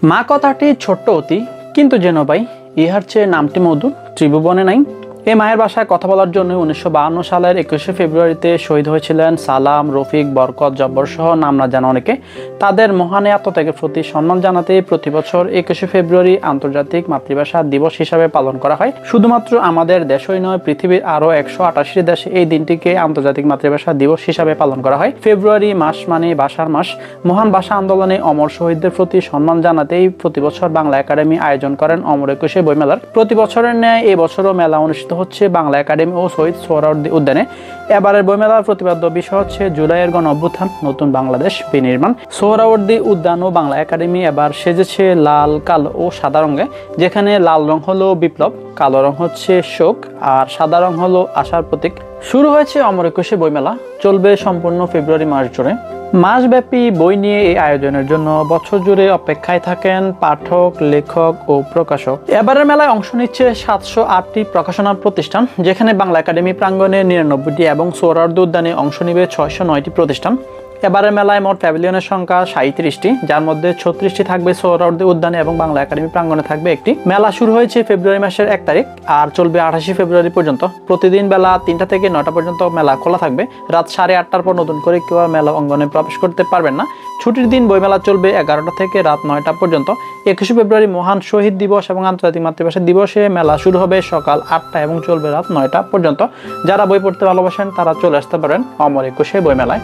মা কথাটি ছোট্ট অতি, কিন্তু যেন ভাই ইহার চেয়ে নামটি মধুর ত্রিভুবনে নাই। এই মায়ের ভাষায় কথা বলার জন্য 1952 সালের 21শে ফেব্রুয়ারিতে শহীদ হয়েছিলেন সালাম, রফিক, বরকত, জব্বর সহ নাম না জানা অনেকে। তাদের মহান আত্মত্যাগের প্রতি সম্মান জানাতে প্রতি বছর 21শে ফেব্রুয়ারি আন্তর্জাতিক মাতৃভাষা দিবস হিসাবে পালন করা হয়। শুধুমাত্র আমাদের দেশই নয়, পৃথিবীর আরও 188 দেশে এই দিনটিকে আন্তর্জাতিক মাতৃভাষা দিবস হিসাবে পালন করা হয়। ফেব্রুয়ারি মাস মানে ভাষার মাস। মহান ভাষা আন্দোলনে অমর শহীদদের প্রতি সম্মান জানাতেই প্রতি বছর বাংলা একাডেমি আয়োজন করেন অমর একুশে বইমেলার। প্রতি বছরের ন্যায় এই বছরও মেলা অনুষ্ঠিত হচ্ছে বাংলা একাডেমি ও শহীদ সোহরাওয়ার্দী উদ্যানে। এবারের বইমেলার প্রতিপাদ্য বিষয় হচ্ছে জুলাইয়ের গণ অভ্যুত্থান, নতুন বাংলাদেশ বিনির্মাণ। সোহরাওয়ার্দী উদ্যান ও বাংলা একাডেমি এবার সেজেছে লাল, কালো ও সাদা রঙে, যেখানে লাল রং হলো বিপ্লব, কালো রং হচ্ছে শোক আর সাদা রং হলো আশার প্রতীক। শুরু হয়েছে অমর একুশে বইমেলা, চলবে সম্পূর্ণ ফেব্রুয়ারি মাস জুড়ে। মাসব্যাপী বই নিয়ে এই আয়োজনের জন্য বছর জুড়ে অপেক্ষায় থাকেন পাঠক, লেখক ও প্রকাশক। এবারের মেলায় অংশ নিচ্ছে 708টি প্রকাশনা প্রতিষ্ঠান, যেখানে বাংলা একাডেমি প্রাঙ্গণে 99টি এবং সোহরাওয়ার্দী উদ্যানে অংশ নিবে 609টি প্রতিষ্ঠান। এবারের মেলায় মোট প্যাভিলিয়নের সংখ্যা 37টি, যার মধ্যে 36টি থাকবে সোহরাওয়ার্দী উদ্যানে এবং বাংলা একাডেমি প্রাঙ্গণে থাকবে একটি। মেলা শুরু হয়েছে ফেব্রুয়ারি মাসের 1 তারিখ আর চলবে 28 ফেব্রুয়ারি পর্যন্ত। প্রতিদিন বেলা 3টা থেকে 9টা পর্যন্ত মেলা খোলা থাকবে। রাত 8:30টার পর নতুন করে কেউ মেলা অঙ্গনে প্রবেশ করতে পারবেন না। ছুটির দিন বইমেলা চলবে 11টা থেকে রাত 9টা পর্যন্ত। 21শে ফেব্রুয়ারি মহান শহীদ দিবস এবং আন্তর্জাতিক মাতৃভাষা দিবসে মেলা শুরু হবে সকাল 8টা এবং চলবে রাত 9টা পর্যন্ত। যারা বই পড়তে ভালোবাসেন তারা চলে আসতে পারেন অমর একুশে বইমেলায়।